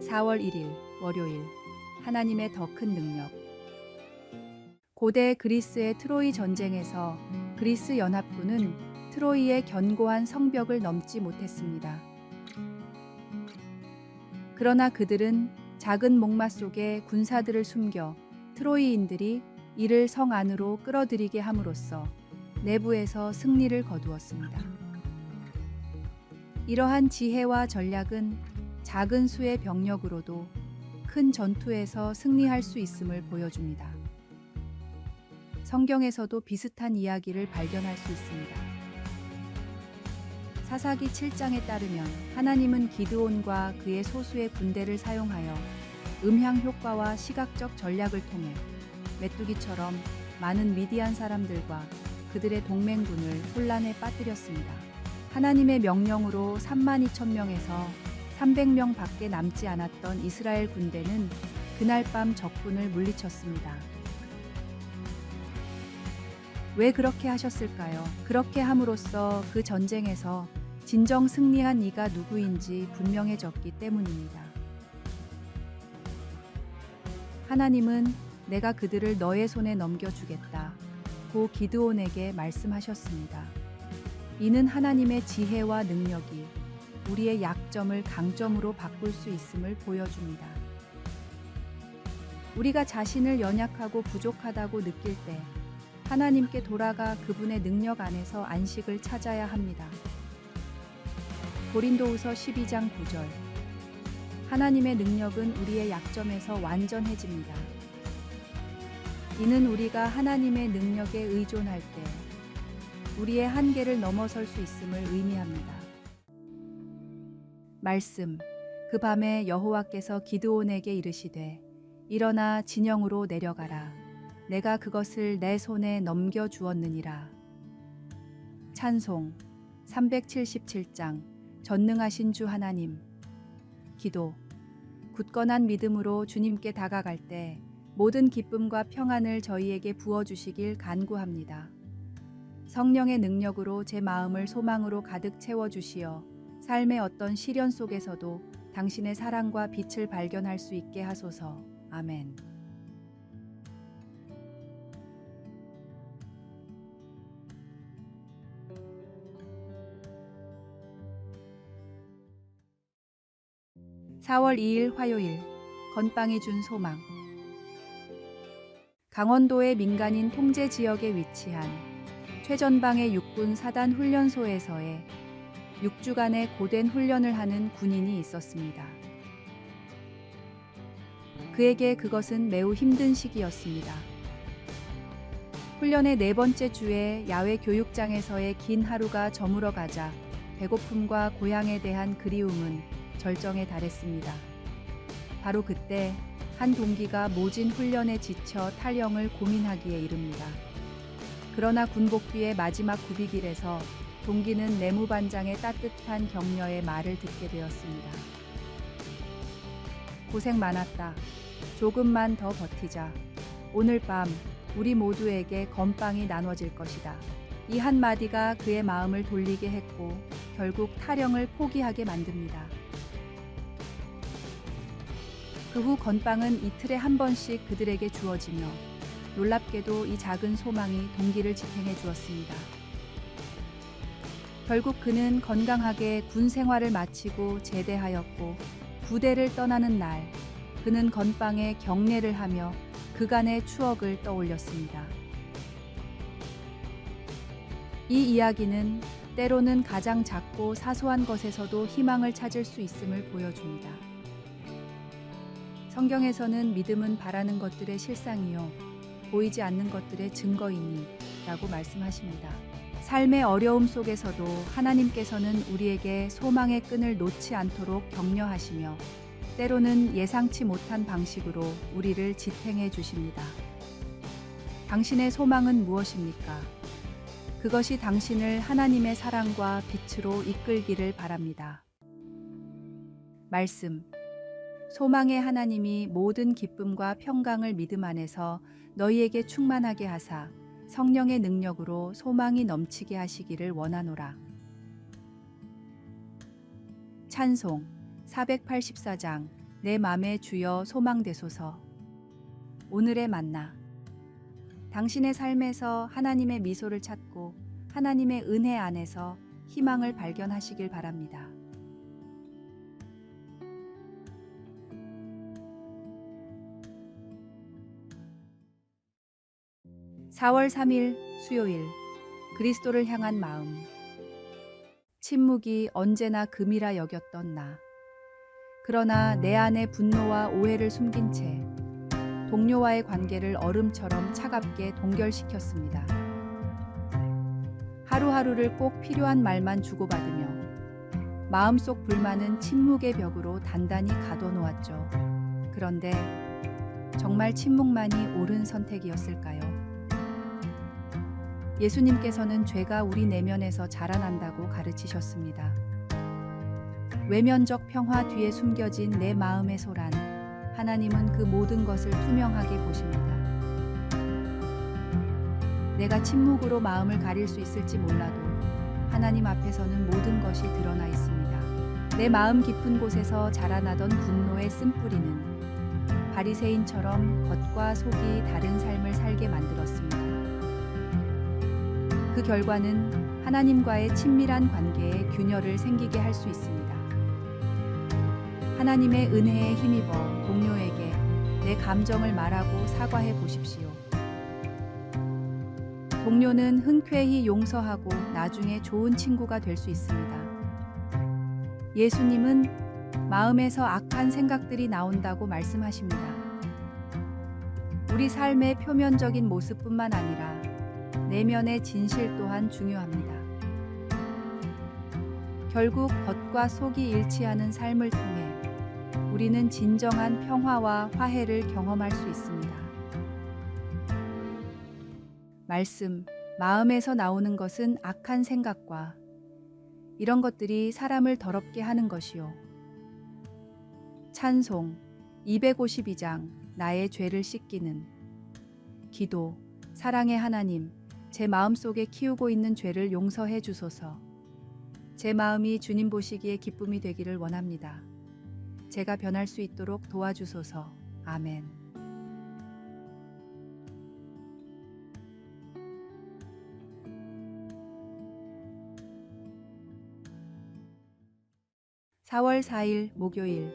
4월 1일 월요일 하나님의 더 큰 능력. 고대 그리스의 트로이 전쟁에서 그리스 연합군은 트로이의 견고한 성벽을 넘지 못했습니다. 그러나 그들은 작은 목마 속에 군사들을 숨겨 트로이인들이 이를 성 안으로 끌어들이게 함으로써 내부에서 승리를 거두었습니다. 이러한 지혜와 전략은 작은 수의 병력으로도 큰 전투에서 승리할 수 있음을 보여줍니다. 성경에서도 비슷한 이야기를 발견할 수 있습니다. 사사기 7장에 따르면 하나님은 기드온과 그의 소수의 군대를 사용하여 음향 효과와 시각적 전략을 통해 메뚜기처럼 많은 미디안 사람들과 그들의 동맹군을 혼란에 빠뜨렸습니다. 하나님의 명령으로 32,000명에서 300명 밖에 남지 않았던 이스라엘 군대는 그날 밤 적군을 물리쳤습니다. 왜 그렇게 하셨을까요? 그렇게 함으로써 그 전쟁에서 진정 승리한 이가 누구인지 분명해졌기 때문입니다. 하나님은 내가 그들을 너의 손에 넘겨주겠다 고 기드온에게 말씀하셨습니다. 이는 하나님의 지혜와 능력이 우리의 약점을 강점으로 바꿀 수 있음을 보여줍니다. 우리가 자신을 연약하고 부족하다고 느낄 때 하나님께 돌아가 그분의 능력 안에서 안식을 찾아야 합니다. 고린도후서 12장 9절. 하나님의 능력은 우리의 약점에서 완전해집니다. 이는 우리가 하나님의 능력에 의존할 때 우리의 한계를 넘어설 수 있음을 의미합니다. 말씀. 그 밤에 여호와께서 기드온에게 이르시되 일어나 진영으로 내려가라. 내가 그것을 내 손에 넘겨 주었느니라. 찬송 377장. 전능하신 주 하나님. 기도. 굳건한 믿음으로 주님께 다가갈 때 모든 기쁨과 평안을 저희에게 부어주시길 간구합니다. 성령의 능력으로 제 마음을 소망으로 가득 채워주시어 삶의 어떤 시련 속에서도 당신의 사랑과 빛을 발견할 수 있게 하소서. 아멘. (4월 2일) 화요일 건빵이 준 소망. 강원도의 민간인 통제 지역에 위치한 최전방의 육군 사단 훈련소에서의 6주간의 고된 훈련을 하는 군인이 있었습니다. 그에게 그것은 매우 힘든 시기였습니다. 훈련의 4번째 주에 야외 교육장에서의 긴 하루가 저물어 가자 배고픔과 고향에 대한 그리움은 절정에 달했습니다. 바로 그때 한 동기가 모진 훈련에 지쳐 탈영을 고민하기에 이릅니다. 그러나 군복귀의 마지막 구비길에서 동기는 내무반장의 따뜻한 격려의 말을 듣게 되었습니다. 고생 많았다. 조금만 더 버티자. 오늘 밤 우리 모두에게 건빵이 나눠질 것이다. 이 한마디가 그의 마음을 돌리게 했고 결국 탈영을 포기하게 만듭니다. 그 후 건빵은 이틀에 한 번씩 그들에게 주어지며 놀랍게도 이 작은 소망이 동기를 지탱해 주었습니다. 결국 그는 건강하게 군 생활을 마치고 제대하였고 부대를 떠나는 날 그는 건빵에 경례를 하며 그간의 추억을 떠올렸습니다. 이 이야기는 때로는 가장 작고 사소한 것에서도 희망을 찾을 수 있음을 보여줍니다. 성경에서는 믿음은 바라는 것들의 실상이요 보이지 않는 것들의 증거이니 라고 말씀하십니다. 삶의 어려움 속에서도 하나님께서는 우리에게 소망의 끈을 놓지 않도록 격려하시며 때로는 예상치 못한 방식으로 우리를 지탱해 주십니다. 당신의 소망은 무엇입니까? 그것이 당신을 하나님의 사랑과 빛으로 이끌기를 바랍니다. 말씀. 소망의 하나님이 모든 기쁨과 평강을 믿음 안에서 너희에게 충만하게 하사 성령의 능력으로 소망이 넘치게 하시기를 원하노라. 찬송 484장 내 맘에 주여 소망되소서. 오늘의 만나. 당신의 삶에서 하나님의 미소를 찾고 하나님의 은혜 안에서 희망을 발견하시길 바랍니다. 4월 3일 수요일. 그리스도를 향한 마음. 침묵이 언제나 금이라 여겼던 나. 그러나 내 안에 분노와 오해를 숨긴 채 동료와의 관계를 얼음처럼 차갑게 동결시켰습니다. 하루하루를 꼭 필요한 말만 주고받으며 마음속 불만은 침묵의 벽으로 단단히 가둬놓았죠. 그런데 정말 침묵만이 옳은 선택이었을까요? 예수님께서는 죄가 우리 내면에서 자라난다고 가르치셨습니다. 외면적 평화 뒤에 숨겨진 내 마음의 소란, 하나님은 그 모든 것을 투명하게 보십니다. 내가 침묵으로 마음을 가릴 수 있을지 몰라도 하나님 앞에서는 모든 것이 드러나 있습니다. 내 마음 깊은 곳에서 자라나던 분노의 쓴뿌리는 바리새인처럼 겉과 속이 다른 삶을 살게 만들었습니다. 그 결과는 하나님과의 친밀한 관계에 균열을 생기게 할 수 있습니다. 하나님의 은혜에 힘입어 동료에게 내 감정을 말하고 사과해 보십시오. 동료는 흔쾌히 용서하고 나중에 좋은 친구가 될 수 있습니다. 예수님은 마음에서 악한 생각들이 나온다고 말씀하십니다. 우리 삶의 표면적인 모습뿐만 아니라 내면의 진실 또한 중요합니다. 결국 겉과 속이 일치하는 삶을 통해 우리는 진정한 평화와 화해를 경험할 수 있습니다. 말씀, 마음에서 나오는 것은 악한 생각과 이런 것들이 사람을 더럽게 하는 것이요. 찬송 252장 나의 죄를 씻기는. 기도, 사랑의 하나님, 제 마음속에 키우고 있는 죄를 용서해 주소서. 제 마음이 주님 보시기에 기쁨이 되기를 원합니다. 제가 변할 수 있도록 도와주소서. 아멘. (4월 4일) 목요일.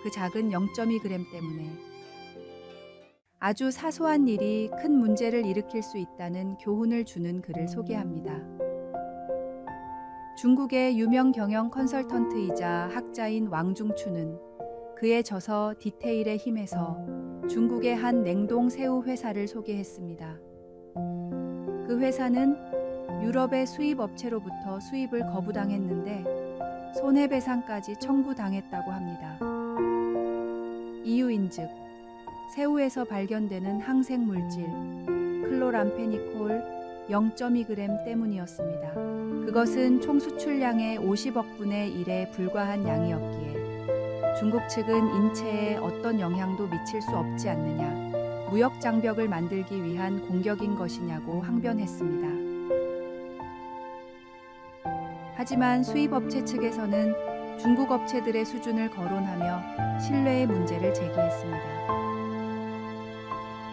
그 작은 0.2g 때문에. 아주 사소한 일이 큰 문제를 일으킬 수 있다는 교훈을 주는 글을 소개합니다. 중국의 유명 경영 컨설턴트이자 학자인 왕중추는 그의 저서 디테일의 힘에서 중국의 한 냉동 새우 회사를 소개했습니다. 그 회사는 유럽의 수입 업체로부터 수입을 거부당했는데 손해배상까지 청구당했다고 합니다. 이유인즉 새우에서 발견되는 항생 물질 클로람페니콜 0.2g 때문이었습니다. 그것은 총 수출량의 50억 분의 1에 불과한 양이었기에 중국 측은 인체에 어떤 영향도 미칠 수 없지 않느냐, 무역 장벽을 만들기 위한 공격인 것이냐고 항변했습니다. 하지만 수입업체 측에서는 중국 업체들의 수준을 거론하며 신뢰의 문제를 제기했습니다.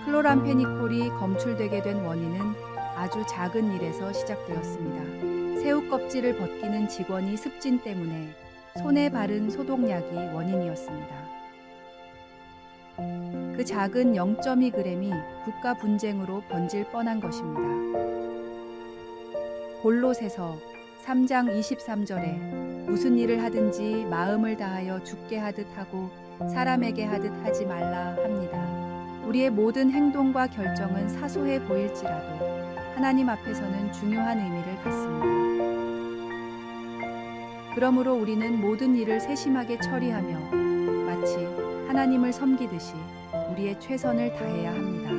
클로람페니콜이 검출되게 된 원인은 아주 작은 일에서 시작되었습니다. 새우 껍질을 벗기는 직원이 습진 때문에 손에 바른 소독약이 원인이었습니다. 그 작은 0.2g이 국가 분쟁으로 번질 뻔한 것입니다. 골로새서 3장 23절에 무슨 일을 하든지 마음을 다하여 주께 하듯 하고 사람에게 하듯 하지 말라 합니다. 우리의 모든 행동과 결정은 사소해 보일지라도 하나님 앞에서는 중요한 의미를 갖습니다. 그러므로 우리는 모든 일을 세심하게 처리하며 마치 하나님을 섬기듯이 우리의 최선을 다해야 합니다.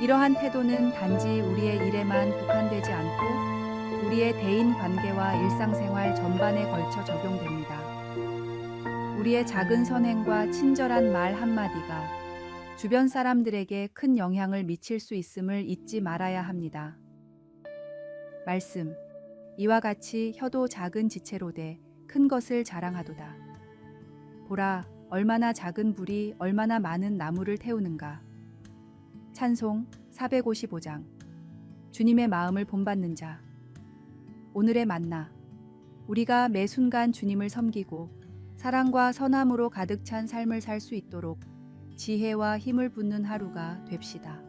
이러한 태도는 단지 우리의 일에만 국한되지 않고 우리의 대인 관계와 일상생활 전반에 걸쳐 적용됩니다. 우리의 작은 선행과 친절한 말 한마디가 주변 사람들에게 큰 영향을 미칠 수 있음을 잊지 말아야 합니다. 말씀, 이와 같이 혀도 작은 지체로 돼 큰 것을 자랑하도다. 보라, 얼마나 작은 불이 얼마나 많은 나무를 태우는가. 찬송 455장. 주님의 마음을 본받는 자. 오늘의 만나. 우리가 매 순간 주님을 섬기고 사랑과 선함으로 가득 찬 삶을 살 수 있도록 지혜와 힘을 붓는 하루가 됩시다.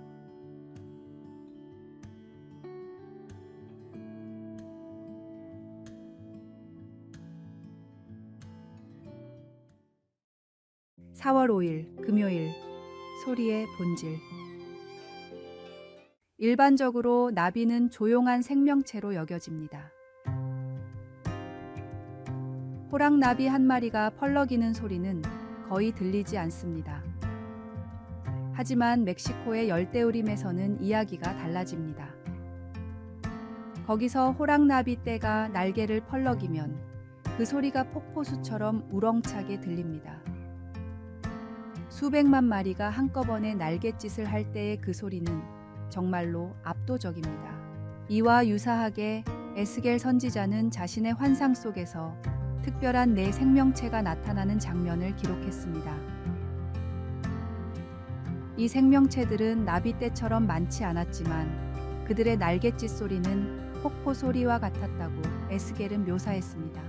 (4월 5일) 금요일. 소리의 본질. 일반적으로 나비는 조용한 생명체로 여겨집니다. 호랑나비 한 마리가 펄럭이는 소리는 거의 들리지 않습니다. 하지만 멕시코의 열대우림에서는 이야기가 달라집니다. 거기서 호랑나비 떼가 날개를 펄럭이면 그 소리가 폭포수처럼 우렁차게 들립니다. 수백만 마리가 한꺼번에 날갯짓을 할 때의 그 소리는 정말로 압도적입니다. 이와 유사하게 에스겔 선지자는 자신의 환상 속에서 특별한 네 생명체가 나타나는 장면을 기록했습니다. 이 생명체들은 나비떼처럼 많지 않았지만 그들의 날갯짓 소리는 폭포 소리와 같았다고 에스겔은 묘사했습니다.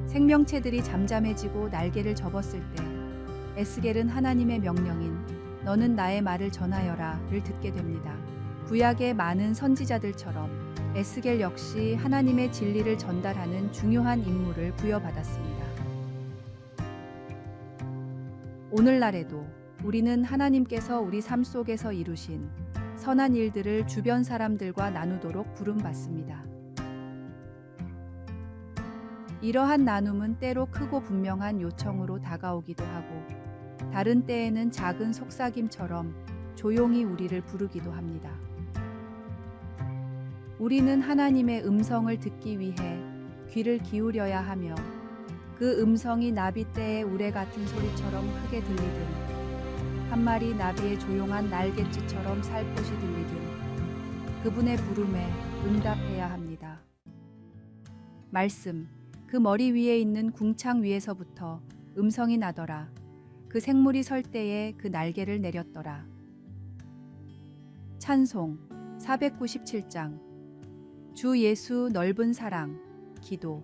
생명체들이 잠잠해지고 날개를 접었을 때 에스겔은 하나님의 명령인 너는 나의 말을 전하여라를 듣게 됩니다. 구약의 많은 선지자들처럼 에스겔 역시 하나님의 진리를 전달하는 중요한 임무를 부여받았습니다. 오늘날에도 우리는 하나님께서 우리 삶 속에서 이루신 선한 일들을 주변 사람들과 나누도록 부름받습니다. 이러한 나눔은 때로 크고 분명한 요청으로 다가오기도 하고 다른 때에는 작은 속삭임처럼 조용히 우리를 부르기도 합니다. 우리는 하나님의 음성을 듣기 위해 귀를 기울여야 하며 그 음성이 나비떼의 우레 같은 소리처럼 크게 들리든 한 마리 나비의 조용한 날갯짓처럼 살포시 들리든 그분의 부름에 응답해야 합니다. 말씀. 그 머리 위에 있는 궁창 위에서부터 음성이 나더라. 그 생물이 설 때에 그 날개를 내렸더라. 찬송 497장. 주 예수 넓은 사랑. 기도.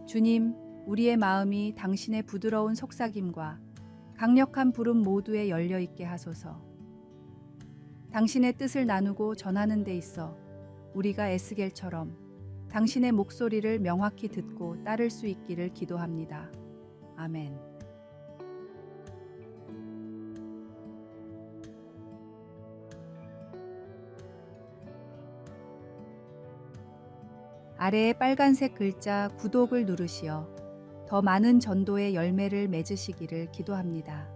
주님, 우리의 마음이 당신의 부드러운 속삭임과 강력한 부름 모두에 열려 있게 하소서. 당신의 뜻을 나누고 전하는 데 있어 우리가 에스겔처럼 당신의 목소리를 명확히 듣고 따를 수 있기를 기도합니다. 아멘. 아래의 빨간색 글자 구독을 누르시어 더 많은 전도의 열매를 맺으시기를 기도합니다.